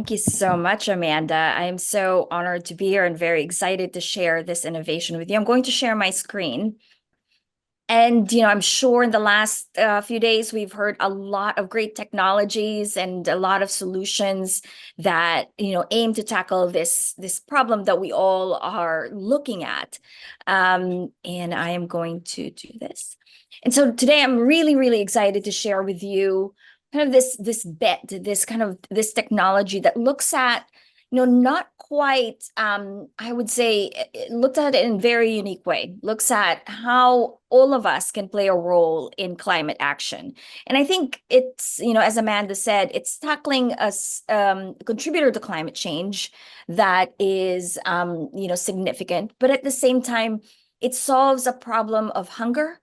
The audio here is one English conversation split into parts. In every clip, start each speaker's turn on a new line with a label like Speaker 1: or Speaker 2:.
Speaker 1: Thank you so much, Amanda. I am so honored to be here and very excited to share this innovation with you. I'm going to share my screen. And, I'm sure in the last few days, we've heard a lot of great technologies and a lot of solutions that, aim to tackle this problem that we all are looking at. And I am going to do this. And so today I'm really, really excited to share with you kind of this technology that looks at not quite, I would say, it looked at it in a very unique way, looks at how all of us can play a role in climate action. And I think it's, as Amanda said, it's tackling a contributor to climate change that is, significant, but at the same time, it solves a problem of hunger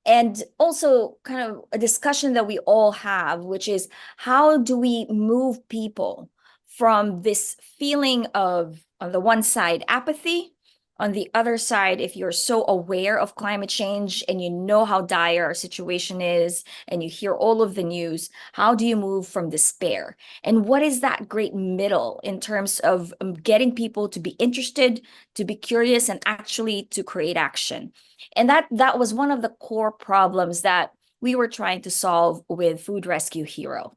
Speaker 1: and also kind of a discussion that we all have, which is how do we move people from this feeling of, on the one side, apathy, on the other side, if you're so aware of climate change and you know how dire our situation is and you hear all of the news, how do you move from despair? And what is that great middle in terms of getting people to be interested, to be curious, and actually to create action? And that was one of the core problems that we were trying to solve with Food Rescue Hero.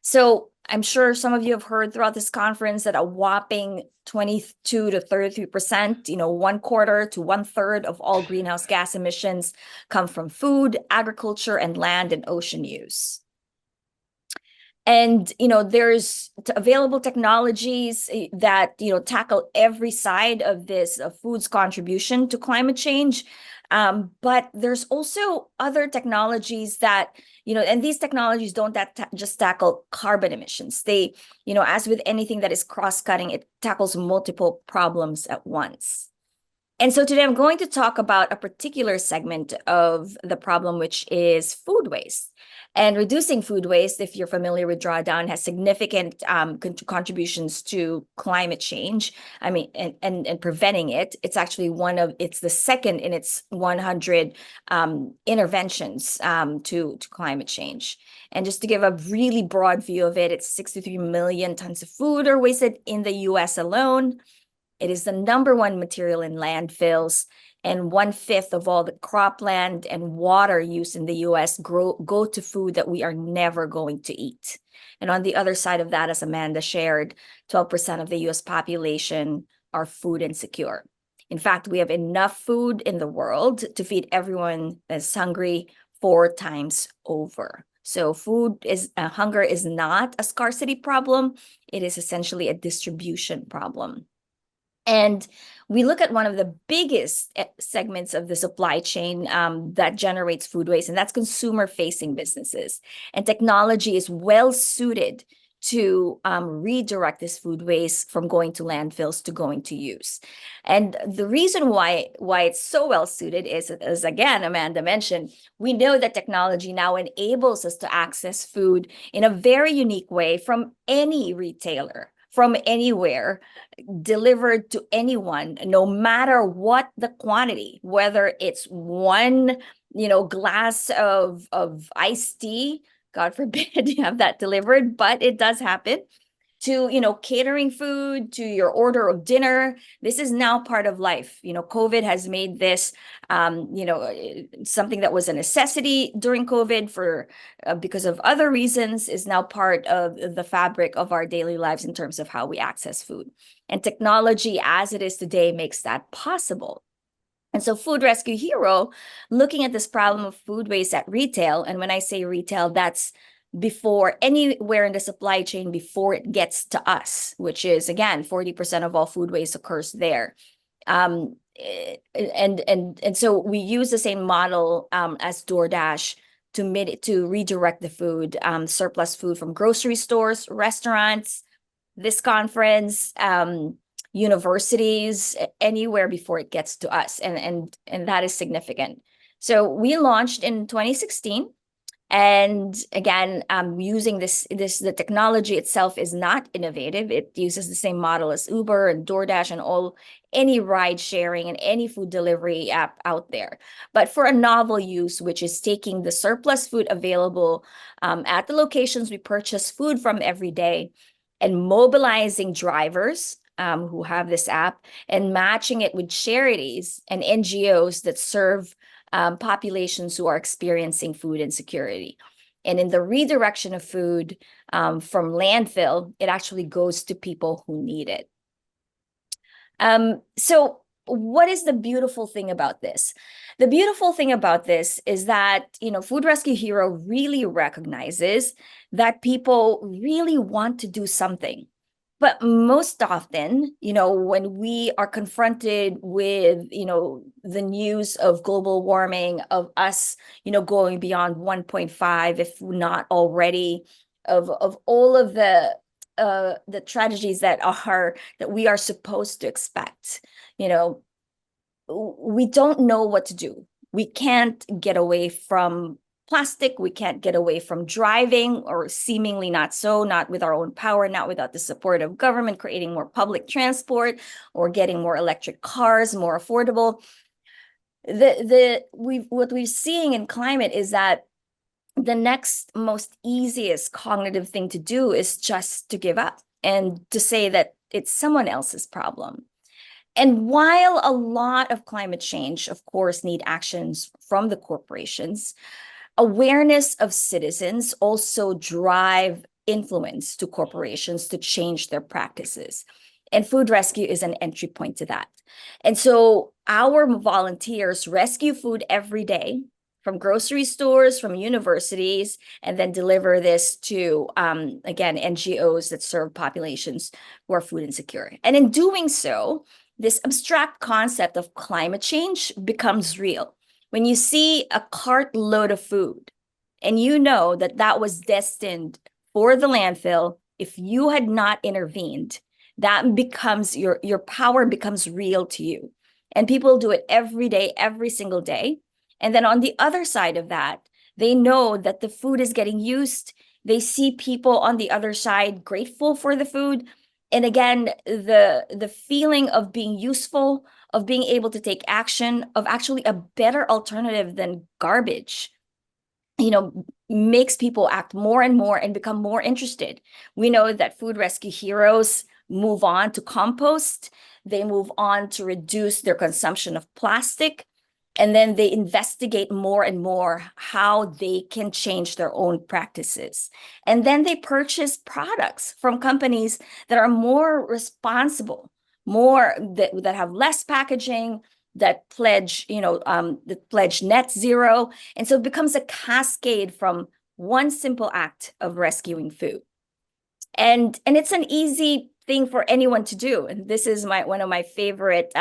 Speaker 1: So I'm sure some of you have heard throughout this conference that a whopping 22 to 33%, one quarter to one third of all greenhouse gas emissions come from food, agriculture, and land and ocean use. And, there's available technologies that, tackle every side of this food's contribution to climate change. But there's also other technologies that, and these technologies don't just tackle carbon emissions. They, as with anything that is cross-cutting, it tackles multiple problems at once. And so today I'm going to talk about a particular segment of the problem, which is food waste. And reducing food waste, if you're familiar with Drawdown, has significant contributions to climate change. I mean, and preventing it. It's actually it's the second in its 100 interventions to climate change. And just to give a really broad view of it, it's 63 million tons of food are wasted in the US alone. It is the #1 material in landfills, and 1/5 of all the cropland and water used in the US go to food that we are never going to eat. And on the other side of that, as Amanda shared, 12% of the US population are food insecure. In fact, we have enough food in the world to feed everyone that's hungry 4 times over. So hunger is not a scarcity problem. It is essentially a distribution problem. And we look at one of the biggest segments of the supply chain that generates food waste, and that's consumer-facing businesses. And technology is well suited to redirect this food waste from going to landfills to going to use. And the reason why it's so well suited is, as again, Amanda mentioned, we know that technology now enables us to access food in a very unique way from any retailer, from anywhere, delivered to anyone, no matter what the quantity, whether it's one, glass of iced tea, God forbid you have that delivered, but it does happen, to, catering food, to your order of dinner. This is now part of life. COVID has made this, something that was a necessity during COVID because of other reasons, is now part of the fabric of our daily lives in terms of how we access food. And technology as it is today makes that possible. And so Food Rescue Hero, looking at this problem of food waste at retail, and when I say retail, that's before anywhere in the supply chain before it gets to us, which is, again, 40% of all food waste occurs there. And so we use the same model as DoorDash to redirect the food, surplus food from grocery stores, restaurants, this conference, universities, anywhere before it gets to us. And that is significant. So we launched in 2016. And again, using the technology itself is not innovative. It uses the same model as Uber and DoorDash and any ride sharing and any food delivery app out there. But for a novel use, which is taking the surplus food available at the locations we purchase food from every day and mobilizing drivers who have this app and matching it with charities and NGOs that serve populations who are experiencing food insecurity. And in the redirection of food from landfill, it actually goes to people who need it. So what is the beautiful thing about this? The beautiful thing about this is that, Food Rescue Hero really recognizes that people really want to do something. But most often, when we are confronted with, the news of global warming, of us, going beyond 1.5, if not already, of all of the tragedies that we are supposed to expect, we don't know what to do. We can't get away from plastic. We can't get away from driving, or seemingly not with our own power, not without the support of government, creating more public transport or getting more electric cars, more affordable. What we're seeing in climate is that the next most easiest cognitive thing to do is just to give up and to say that it's someone else's problem. And while a lot of climate change, of course, need actions from the corporations, awareness of citizens also drive influence to corporations to change their practices. And food rescue is an entry point to that. And so our volunteers rescue food every day from grocery stores, from universities, and then deliver this to, again, NGOs that serve populations who are food insecure. And in doing so, this abstract concept of climate change becomes real. When you see a cartload of food and you know that that was destined for the landfill, if you had not intervened, that becomes your power becomes real to you. And people do it every day, every single day. And then on the other side of that, they know that the food is getting used. They see people on the other side grateful for the food. And again, the feeling of being useful, of being able to take action, of actually a better alternative than garbage, makes people act more and more and become more interested. We know that food rescue heroes move on to compost. They move on to reduce their consumption of plastic. And then they investigate more and more how they can change their own practices. And then they purchase products from companies that are more responsible, that have less packaging, that pledge, that pledge net zero. And so it becomes a cascade from one simple act of rescuing food. And it's an easy thing for anyone to do. And this is one of my favorite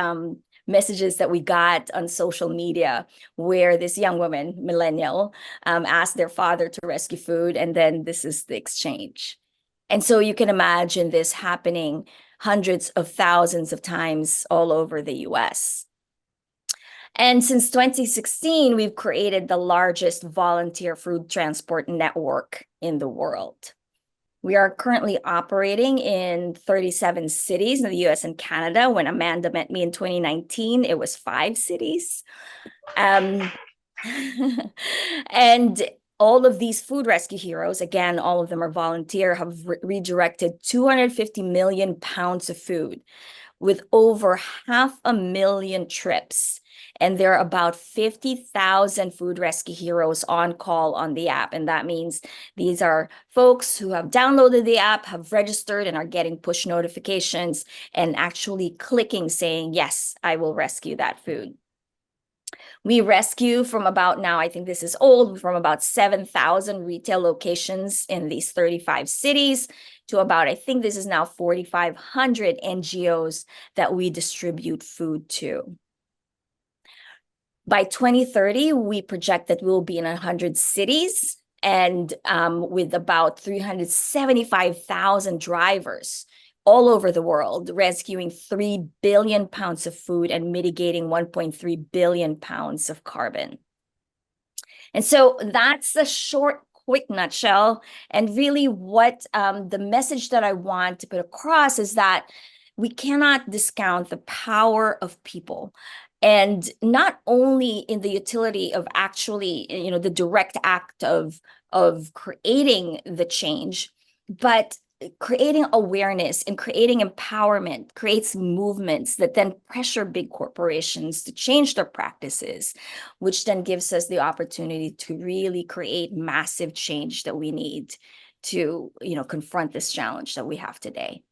Speaker 1: messages that we got on social media, where this young woman, millennial, asked their father to rescue food, and then this is the exchange. And so you can imagine this happening hundreds of thousands of times all over the US. And since 2016, we've created the largest volunteer food transport network in the world. We are currently operating in 37 cities in the US and Canada. When Amanda met me in 2019, it was 5 cities. And all of these food rescue heroes, again, all of them are volunteer, have redirected 250 million pounds of food with over 500,000 trips. And there are about 50,000 food rescue heroes on call on the app. And that means these are folks who have downloaded the app, have registered, and are getting push notifications and actually clicking saying, yes, I will rescue that food. We rescue from about, now I think this is old, from about 7,000 retail locations in these 35 cities to about, I think this is now 4,500 NGOs that we distribute food to. By 2030, we project that we'll be in 100 cities and with about 375,000 drivers all over the world, rescuing 3 billion pounds of food and mitigating 1.3 billion pounds of carbon. And so that's the short, quick nutshell. And really what the message that I want to put across is that we cannot discount the power of people. And not only in the utility of actually, the direct act of creating the change, but creating awareness and creating empowerment creates movements that then pressure big corporations to change their practices, which then gives us the opportunity to really create massive change that we need to, confront this challenge that we have today.